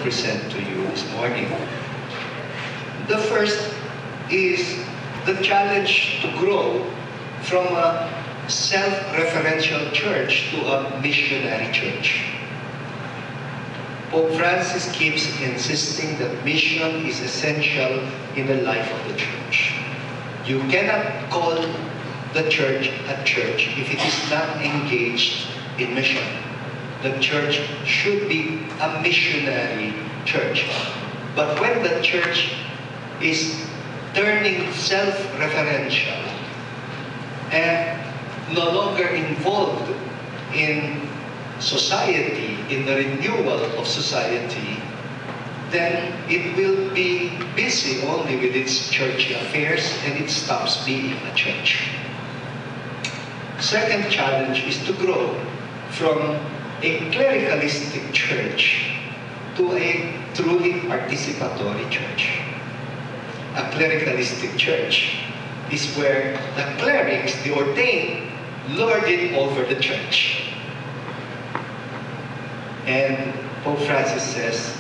present to you this morning. The first is the challenge to grow from a self-referential church to a missionary church. Pope Francis keeps insisting that mission is essential in the life of the church. You cannot call the church a church if it is not engaged in mission. The church should be a missionary church. But when the church is turning self-referential and no longer involved in society, in the renewal of society, then it will be busy only with its church affairs and it stops being a church. Second challenge is to grow from a clericalistic church to a truly participatory church. A clericalistic church is where the clerics, the ordained, lord it over the church. And Pope Francis says,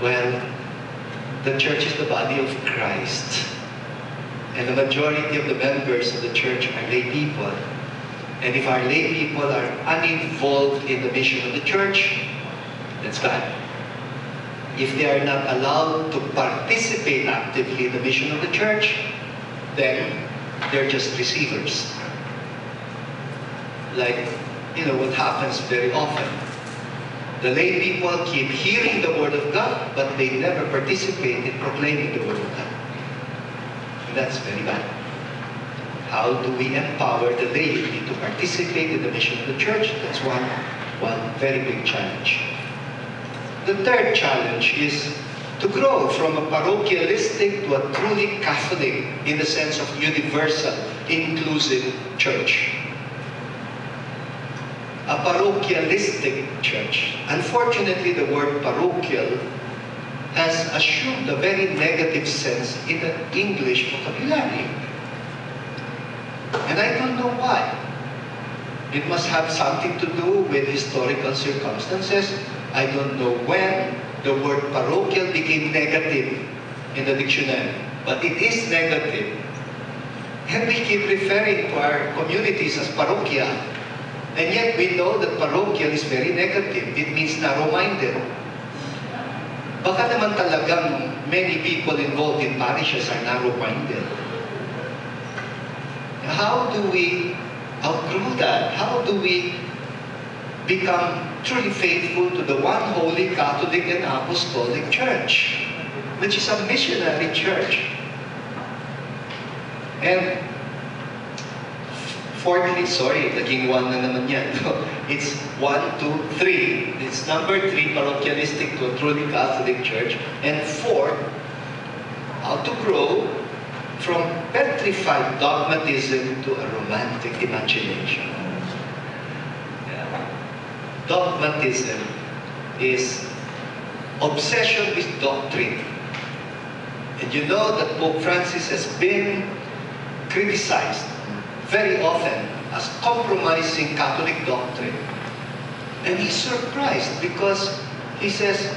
well, the church is the body of Christ. And the majority of the members of the church are lay people. And if our lay people are uninvolved in the mission of the church, that's bad. If they are not allowed to participate actively in the mission of the church, then they're just receivers. Like, what happens very often. The lay people keep hearing the Word of God, but they never participate in proclaiming the Word of God. And that's very bad. How do we empower the laity to participate in the mission of the church? That's one very big challenge. The third challenge is to grow from a parochialistic to a truly Catholic, in the sense of universal, inclusive church. A parochialistic church. Unfortunately, the word parochial has assumed a very negative sense in the English vocabulary. And I don't know why. It must have something to do with historical circumstances. I don't know when the word parochial became negative in the dictionary. But it is negative. And we keep referring to our communities as parochial. And yet we know that parochial is very negative. It means narrow-minded. Baka naman talagang many people involved in parishes are narrow-minded. How do we outgrow that? How do we become truly faithful to the one holy Catholic and Apostolic Church, which is a missionary church? And fourthly, sorry, naging one na naman yan. It's 1, 2, 3. It's number 3, parochialistic to a truly Catholic church. And 4, how to grow from petrified dogmatism to a romantic imagination. Yeah. Dogmatism is obsession with doctrine. And you know that Pope Francis has been criticized very often as compromising Catholic doctrine. And he's surprised because he says,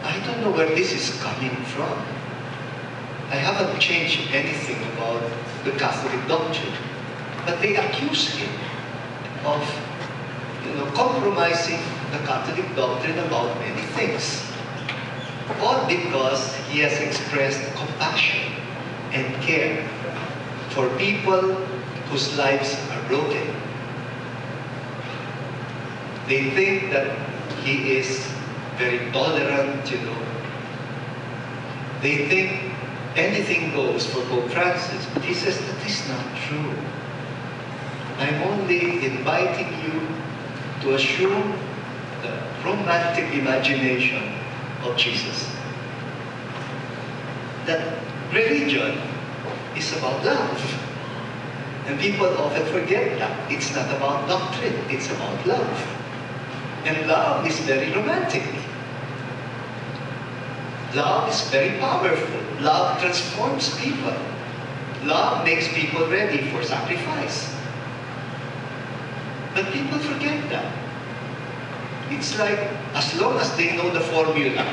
I don't know where this is coming from. I haven't changed anything about the Catholic doctrine. But they accuse him of compromising the Catholic doctrine about many things. All because he has expressed compassion and care for people whose lives are broken. They think that he is very tolerant, They think anything goes for Pope Francis, but he says that is not true. I'm only inviting you to assume the romantic imagination of Jesus. That religion is about love. And people often forget that. It's not about doctrine, it's about love. And love is very romantic. Love is very powerful. Love transforms people. Love makes people ready for sacrifice. But people forget that. It's like, as long as they know the formula,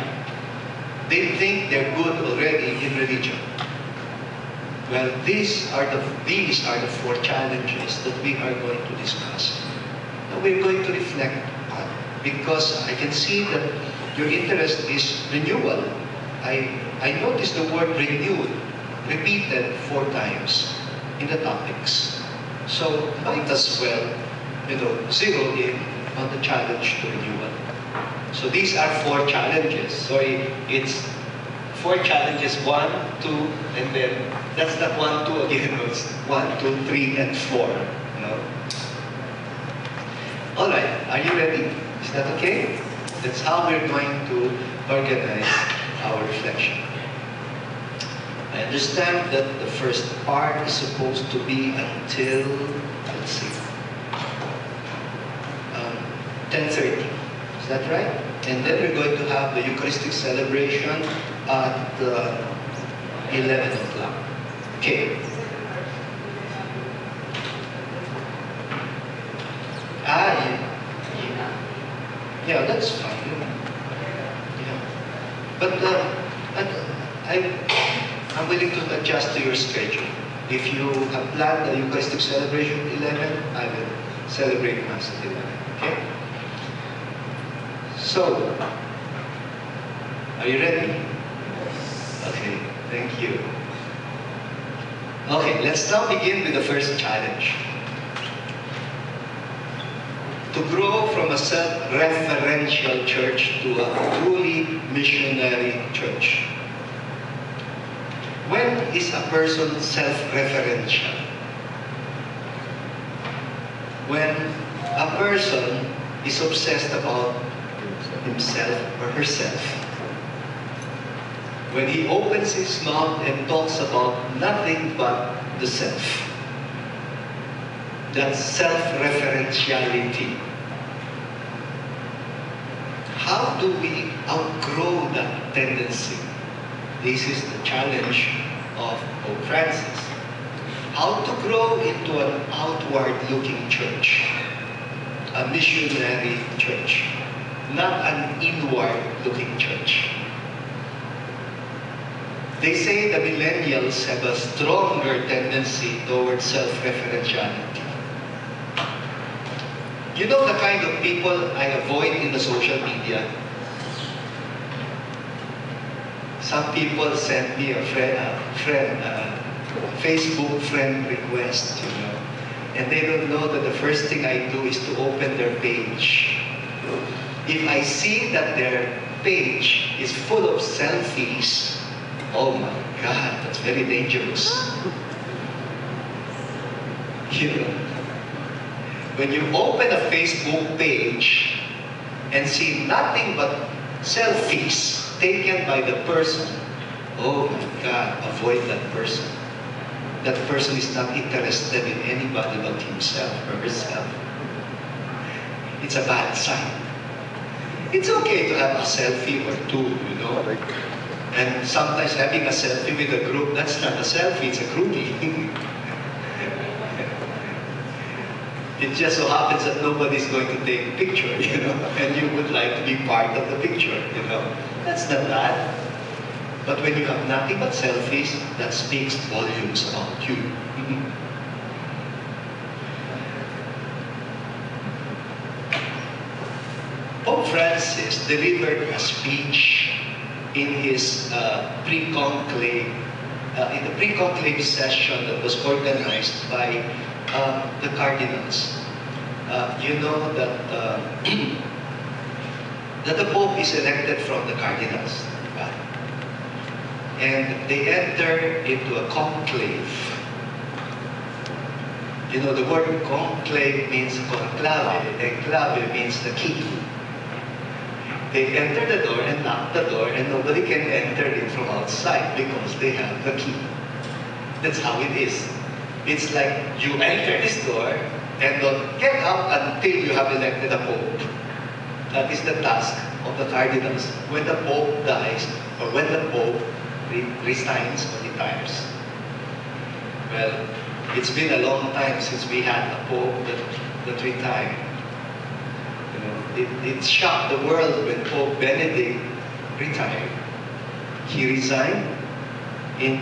they think they're good already in religion. Well, these are the 4 challenges that we are going to discuss. Now we're going to reflect on, because I can see that your interest is renewal. I noticed the word renewed repeated 4 times in the topics. So might as well, zero in on the challenge to renewal. So these are 4 challenges. Sorry, it's 4 challenges, 1, 2, and then that's not 1, 2 again. It's 1, 2, 3, and 4. All right, are you ready? Is that okay? That's how we're going to organize our reflection. I understand that the first part is supposed to be until, let's see, 10:30. Is that right? And then we're going to have the Eucharistic celebration at 11 o'clock. Okay. Yeah, that's fine. Yeah. But I'm willing to adjust to your schedule. If you have planned the Eucharistic celebration at 11, I will celebrate Mass at 11. Okay? So, are you ready? Okay, thank you. Okay, let's now begin with the first challenge. To grow from a self-referential church to a truly missionary church. When is a person self-referential? When a person is obsessed about himself or herself. When he opens his mouth and talks about nothing but the self. That's self-referentiality. How do we outgrow that tendency? This is the challenge of Pope Francis. How to grow into an outward-looking church, a missionary church, not an inward-looking church. They say the millennials have a stronger tendency towards self-referentiality. You know the kind of people I avoid in the social media? Some people send me a Facebook friend request, and they don't know that the first thing I do is to open their page. If I see that their page is full of selfies, oh my God, that's very dangerous. When you open a Facebook page and see nothing but selfies taken by the person, oh my God, avoid that person. That person is not interested in anybody but himself or herself. It's a bad sign. It's okay to have a selfie or 2, And sometimes having a selfie with a group, that's not a selfie, it's a groupie. It just so happens that nobody's going to take a picture, and you would like to be part of the picture, That's not bad. But when you have nothing but selfies, that speaks volumes about you. Pope Francis delivered a speech in his pre-conclave, in the pre-conclave session that was organized by the cardinals. You know that that the Pope is elected from the cardinals. And they enter into a conclave. The word conclave means conclave, and clave means the key. They enter the door and lock the door, and nobody can enter it from outside because they have the key. That's how it is. It's like you enter this door and don't get out until you have elected a Pope. That is the task of the cardinals. When the Pope dies, or when the Pope resigns or retires. Well, it's been a long time since we had a Pope that retired. It shocked the world when Pope Benedict retired. He resigned in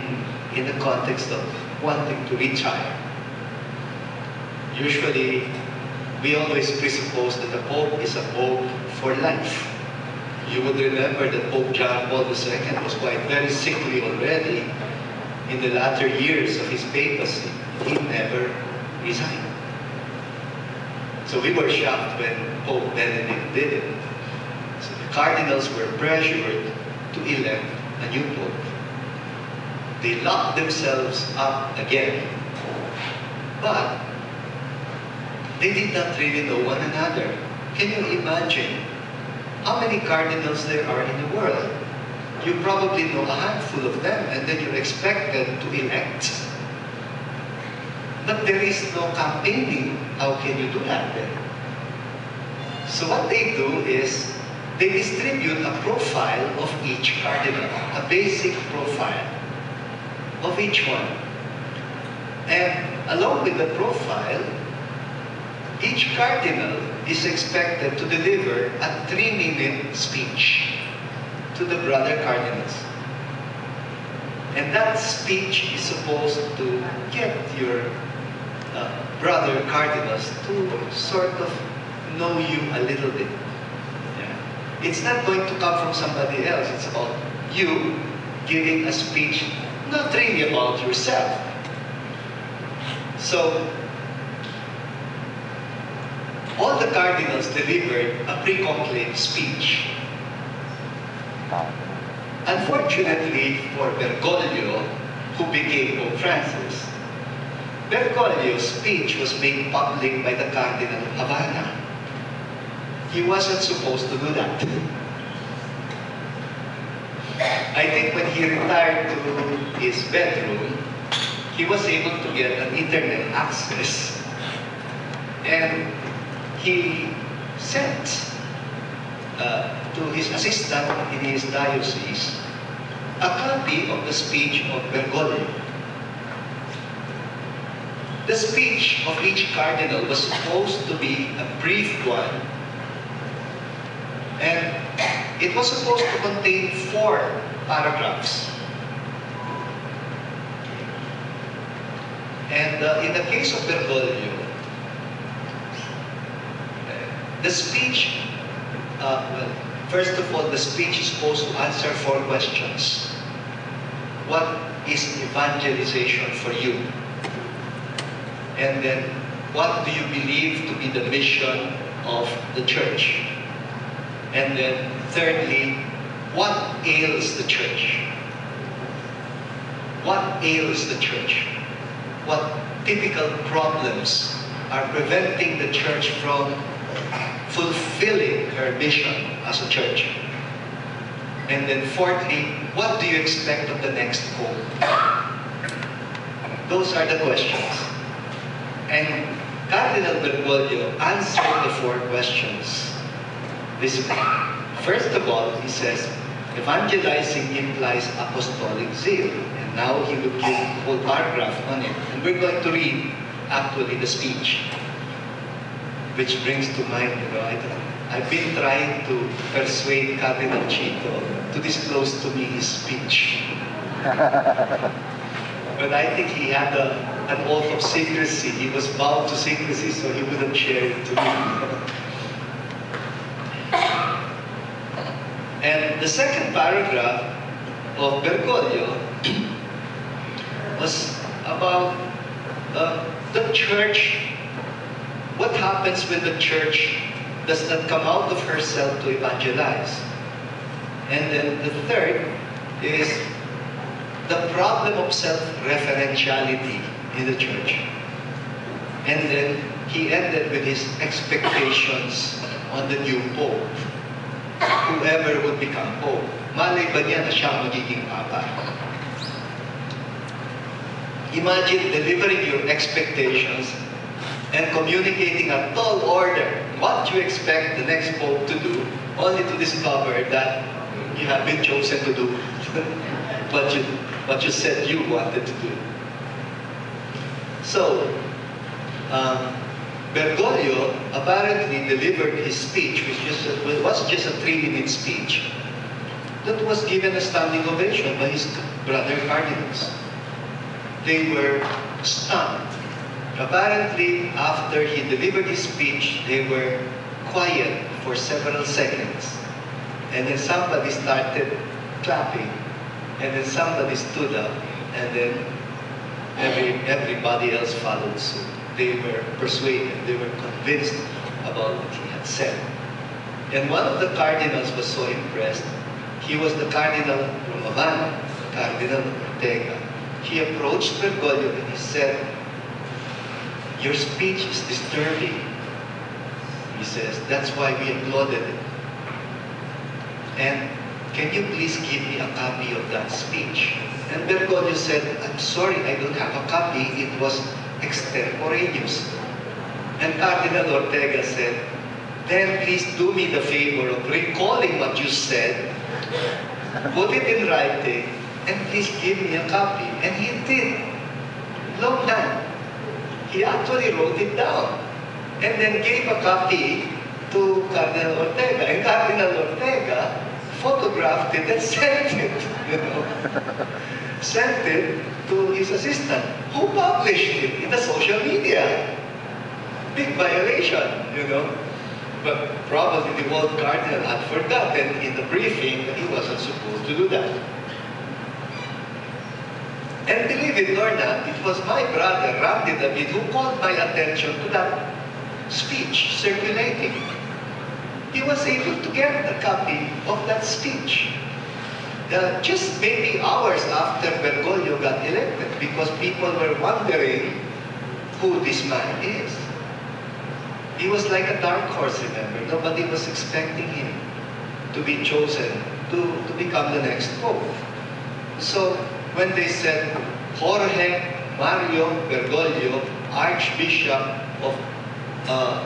the context of wanting to retire. Usually, we always presuppose that the Pope is a Pope for life. You would remember that Pope John Paul II was quite very sickly already in the latter years of his papacy. He never resigned. So we were shocked when Pope Benedict did it. So the cardinals were pressured to elect a new Pope. They locked themselves up again. But they did not really know one another. Can you imagine how many cardinals there are in the world? You probably know a handful of them, and then you're expected to elect. But there is no campaigning. How can you do that then? So what they do is they distribute a profile of each cardinal, a basic profile of each one. And along with the profile, each cardinal is expected to deliver a 3-minute speech to the brother cardinals. And that speech is supposed to get your brother cardinals to sort of know you a little bit. Yeah. It's not going to come from somebody else. It's about you giving a speech, not really about yourself. So, all the cardinals delivered a pre-conclave speech. Unfortunately for Bergoglio, who became Pope Francis, Bergoglio's speech was made public by the Cardinal of Havana. He wasn't supposed to do that. I think when he retired to his bedroom, he was able to get an internet access, and he sent to his assistant in his diocese a copy of the speech of Bergoglio. The speech of each cardinal was supposed to be a brief one, and it was supposed to contain 4 paragraphs. And in the case of Bergoglio, the speech, well, first of all, the speech is supposed to answer 4 questions. What is evangelization for you? And then, what do you believe to be the mission of the church? And then, thirdly, what ails the church? What ails the church? What typical problems are preventing the church from fulfilling her mission as a church? And then fourthly, what do you expect of the next Pope? Those are the questions. And Cardinal Bergoglio answered the 4 questions this way. First of all, he says, evangelizing implies apostolic zeal. And now he will give a whole paragraph on it. And we're going to read, actually, the speech. Which brings to mind, I've been trying to persuade Cardinal Chito to disclose to me his speech. But I think he had an oath of secrecy. He was bound to secrecy, so he wouldn't share it to me. And the second paragraph of Bergoglio was about the church. What happens when the church does not come out of herself to evangelize? And then the third is the problem of self-referentiality in the church. And then he ended with his expectations on the new Pope, whoever would become Pope. Malay ba niya na siya magiging Papa? Imagine delivering your expectations and communicating a tall order what you expect the next Pope to do, only to discover that you have been chosen to do what you said you wanted to do. So, Bergoglio apparently delivered his speech, which was just a 3-minute speech, that was given a standing ovation by his brother cardinals. They were stunned. Apparently, after he delivered his speech, they were quiet for several seconds. And then somebody started clapping. And then somebody stood up. And then everybody else followed suit. They were persuaded. They were convinced about what he had said. And one of the cardinals was so impressed. He was the Cardinal from Havana, Cardinal Ortega. He approached Bergoglio and he said, "Your speech is disturbing." He says, "That's why we applauded it. And can you please give me a copy of that speech?" And Bergoglio said, "I'm sorry, I don't have a copy. It was extemporaneous." And Cardinal Ortega said, "Then please do me the favor of recalling what you said, put it in writing, and please give me a copy." And he did. Long time. He actually wrote it down and then gave a copy to Cardinal Ortega. And Cardinal Ortega photographed it and sent it, sent it to his assistant, who published it in the social media. Big violation. But probably the old cardinal had forgotten in the briefing that he wasn't supposed to do that. And believe it or not, it was my brother, Randy David, who called my attention to that speech circulating. He was able to get a copy of that speech. Just maybe hours after Bergoglio got elected, because people were wondering who this man is. He was like a dark horse, remember? Nobody was expecting him to be chosen to become the next pope. So when they said Jorge Mario Bergoglio, Archbishop of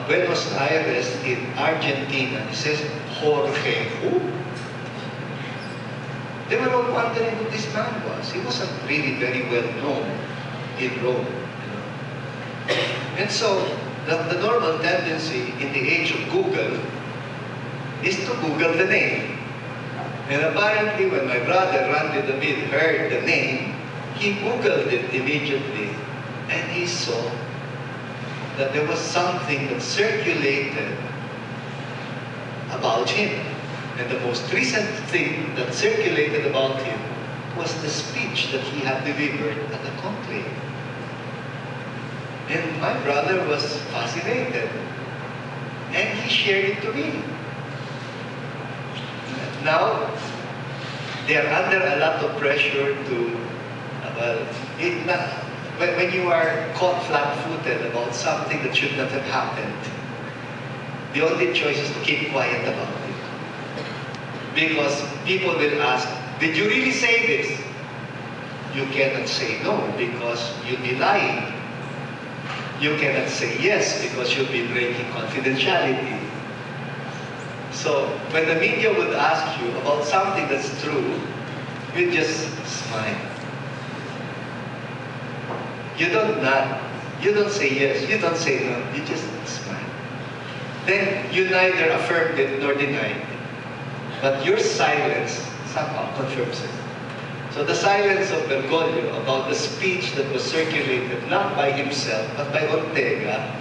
Buenos Aires in Argentina, he says, "Jorge who?" They were all wondering who this man was. He wasn't really very well known in Rome. And so the normal tendency in the age of Google is to Google the name. And apparently when my brother Randy David heard the name, he Googled it immediately. And he saw that there was something that circulated about him. And the most recent thing that circulated about him was the speech that he had delivered at the conclave. And my brother was fascinated. And he shared it to me. Now, they are under a lot of pressure to, when you are caught flat-footed about something that should not have happened, the only choice is to keep quiet about it. Because people will ask, "Did you really say this?" You cannot say no, because you'll be lying. You cannot say yes, because you'll be breaking confidentiality. So when the media would ask you about something that's true, you just smile. You don't nod. You don't say yes. You don't say no. You just smile. Then you neither affirmed it nor denied it. But your silence somehow confirms it. So the silence of Bergoglio about the speech that was circulated not by himself but by Ortega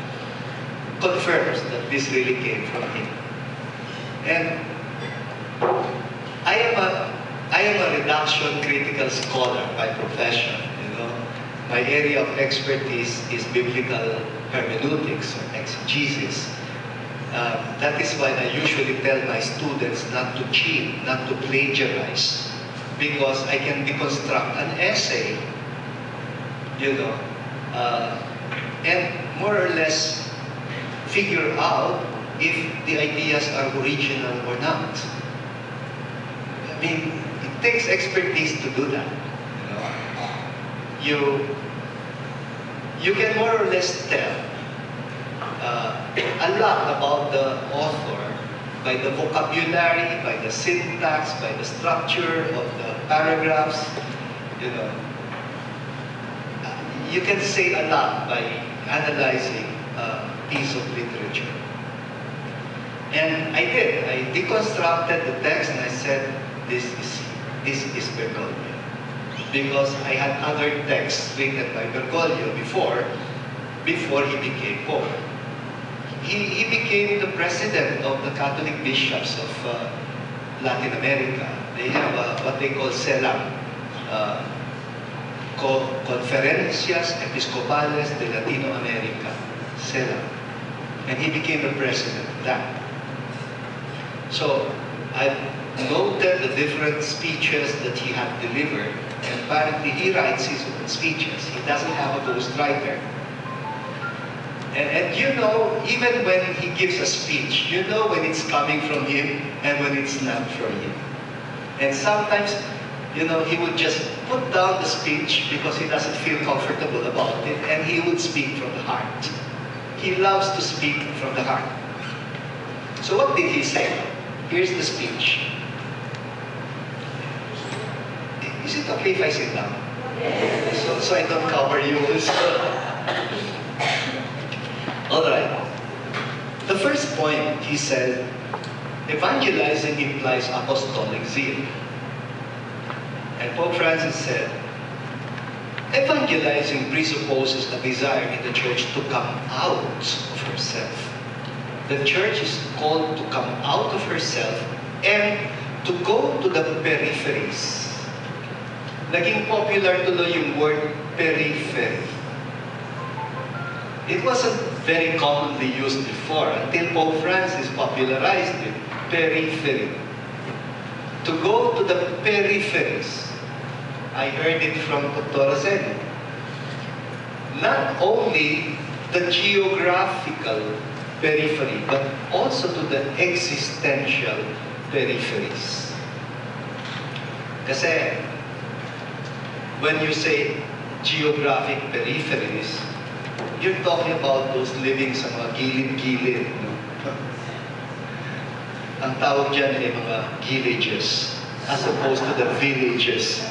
confirms that this really came from him. And I am a reduction critical scholar by profession. My area of expertise is biblical hermeneutics or exegesis. That is why I usually tell my students not to cheat, not to plagiarize, because I can deconstruct an essay, and more or less figure out if the ideas are original or not. I mean, it takes expertise to do that. You can more or less tell a lot about the author by the vocabulary, by the syntax, by the structure of the paragraphs. You can say a lot by analyzing piece of literature. And I did. I deconstructed the text and I said, this is Bergoglio. Because I had other texts written by Bergoglio before he became Pope. He became the president of the Catholic bishops of Latin America. They have what they call CELAM, Conferencias Episcopales de Latino America, CELAM. And he became the president of that. So I noted the different speeches that he had delivered, and apparently he writes his own speeches. He doesn't have a ghostwriter. And you know, even when he gives a speech, you know when it's coming from him and when it's not from him. And sometimes, you know, he would just put down the speech because he doesn't feel comfortable about it, and he would speak from the heart. He loves to speak from the heart. So what did he say? Here's the speech. Is it okay if I sit down? So I don't cover you. All right. The first point, he said, evangelizing implies apostolic zeal. And Pope Francis said, evangelizing presupposes a desire in the church to come out of herself. The church is called to come out of herself and to go to the peripheries. Naging popular tuloy yung word periphery. It wasn't very commonly used before until Pope Francis popularized it. Periphery. To go to the peripheries. I heard it from Dr. Zen. Not only the geographical periphery, but also to the existential peripheries. Kasi, when you say geographic peripheries, you're talking about those living sa mga gilid-gilid. No? Ang tawag dyan ay mga villages, as opposed to the villages.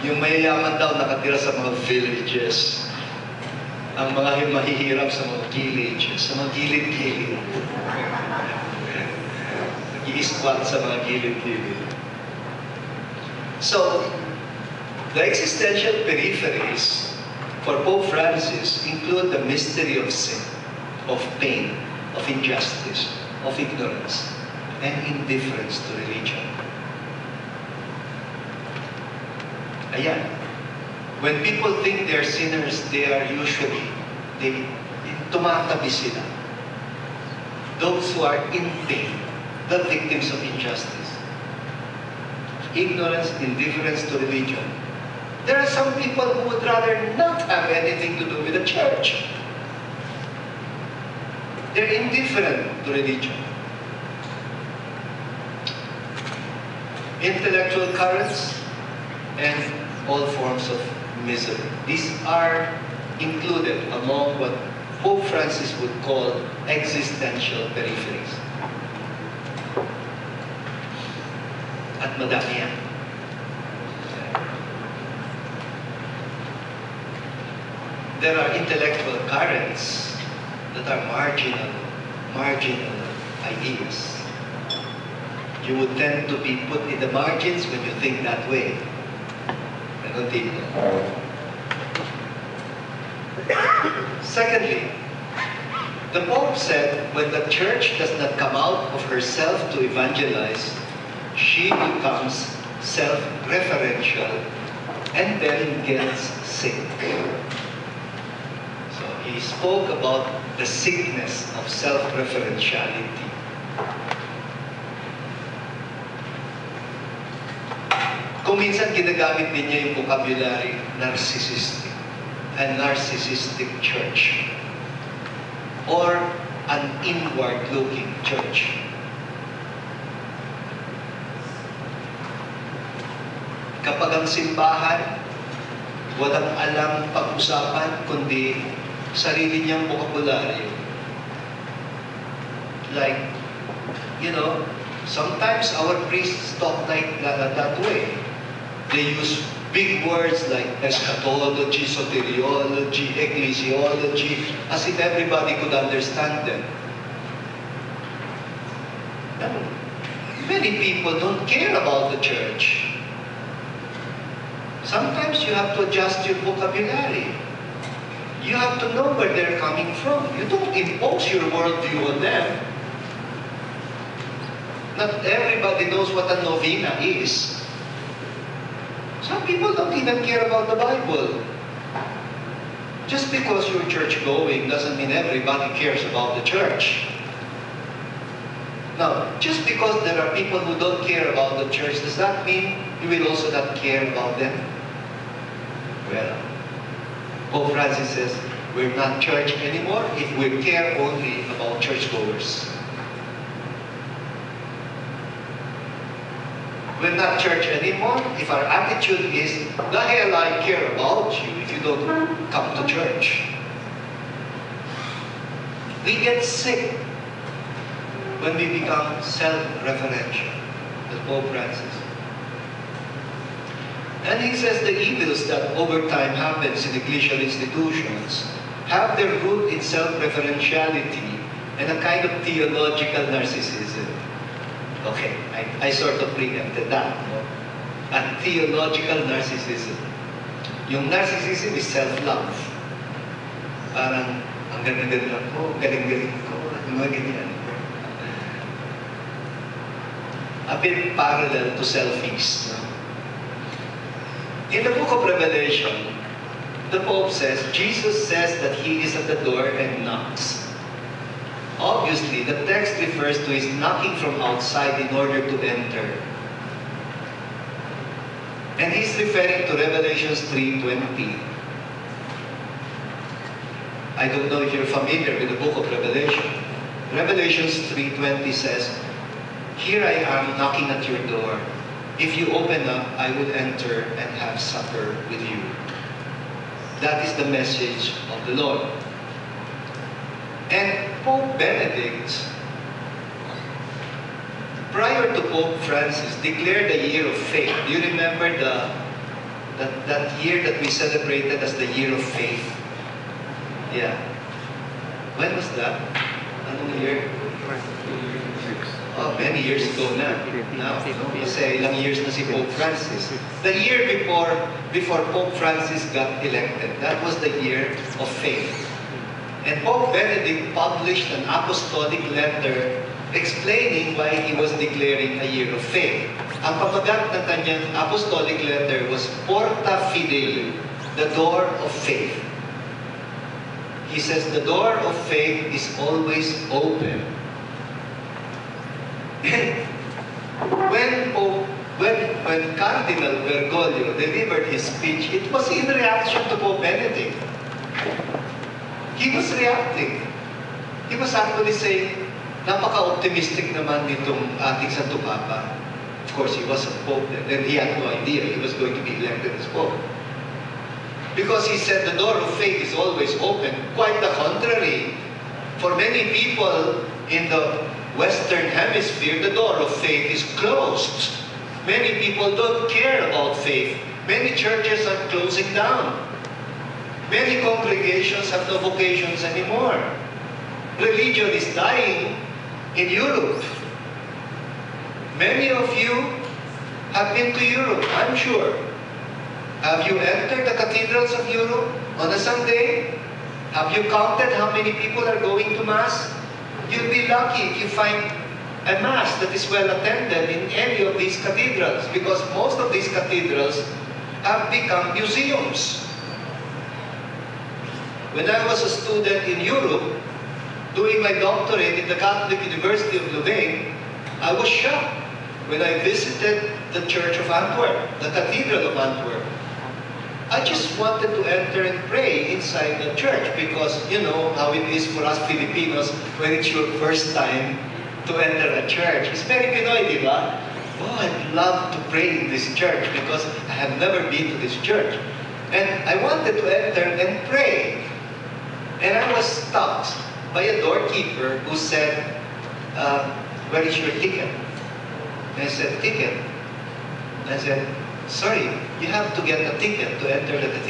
Yung mayayaman daw nakatira sa mga villages. Ang mga mahihirap sa mga villages, sa mga gilid-gilid. Nag-i-squat sa mga gilid-gilid. So, the existential peripheries for Pope Francis include the mystery of sin, of pain, of injustice, of ignorance, and indifference to religion. Ayan. When people think they're sinners, they are usually, tumatabi sila. Those who are in pain, the victims of injustice, ignorance, indifference to religion. There are some people who would rather not have anything to do with the church. They're indifferent to religion. Intellectual currents and all forms of misery. These are included among what Pope Francis would call existential peripheries. At madami yan. There are intellectual currents that are marginal ideas. You would tend to be put in the margins when you think that way. Secondly, the Pope said when the church does not come out of herself to evangelize, she becomes self-referential and then gets sick. So he spoke about the sickness of self-referentiality. Kung minsan ginagamit din niya yung vocabulary narcissistic, a narcissistic church, or an inward-looking church. Kapag ang simbahan, walang alam pag-usapan, kundi sarili niyang vocabulary. Like, you know, sometimes our priests talk like that way. They use big words like eschatology, soteriology, ecclesiology, as if everybody could understand them. No. Many people don't care about the church. Sometimes you have to adjust your vocabulary. You have to know where they're coming from. You don't impose your worldview on them. Not everybody knows what a novena is. Some people don't even care about the Bible. Just because you're church-going doesn't mean everybody cares about the church. Now, just because there are people who don't care about the church, does that mean you will also not care about them? Well, Pope Francis says, we're not church anymore if we care only about churchgoers. We're not church anymore if our attitude is, the hell I care about you if you don't come to church. We get sick when we become self-referential, as Pope Francis. And he says the evils that over time happens in ecclesial institutions have their root in self-referentiality and a kind of theological narcissism. Okay, I sort of preempted that. No? A theological narcissism. Yung narcissism is self-love. Parang, ang ganda-ganda ko, galing-galing ko, mga ganyan. A bit parallel to selfies. No? In the book of Revelation, the Pope says, Jesus says that he is at the door and knocks. Obviously, the text refers to his knocking from outside in order to enter. And he's referring to Revelation 3:20. I don't know if you're familiar with the book of Revelation. Revelation 3:20 says, here I am knocking at your door. If you open up, I would enter and have supper with you. That is the message of the Lord. And Pope Benedict, prior to Pope Francis, declared the year of faith. Do you remember that year that we celebrated as the year of faith? Yeah. When was that? Anong year? Oh, many years ago na. Now, kasi ilang years na si Pope Francis. The year before Pope Francis got elected, that was the year of faith. And Pope Benedict published an apostolic letter explaining why he was declaring a year of faith. Ang pamagat ng kanyang apostolic letter was Porta Fidei, the door of faith. He says the door of faith is always open. When Cardinal Bergoglio delivered his speech, it was in reaction to Pope Benedict. He was reacting. He was actually saying, napaka-optimistic naman nitong ating Santo Papa. Of course, he was a Pope then. He had no idea he was going to be elected as Pope. Because he said the door of faith is always open. Quite the contrary. For many people in the Western Hemisphere, the door of faith is closed. Many people don't care about faith. Many churches are closing down. Many congregations have no vocations anymore. Religion is dying in Europe. Many of you have been to Europe, I'm sure. Have you entered the cathedrals of Europe on a Sunday? Have you counted how many people are going to Mass? You'll be lucky if you find a Mass that is well attended in any of these cathedrals, because most of these cathedrals have become museums. When I was a student in Europe, doing my doctorate in the Catholic University of Louvain, I was shocked when I visited the Church of Antwerp, the Cathedral of Antwerp. I just wanted to enter and pray inside the church because, you know, how it is for us Filipinos when it's your first time to enter a church. It's very Pinoy, di ba? Oh, I'd love to pray in this church because I have never been to this church. And I wanted to enter and pray. And I was stopped by a doorkeeper who said, where is your ticket? And I said, ticket? I said, sorry, you have to get a ticket to enter the cathedral.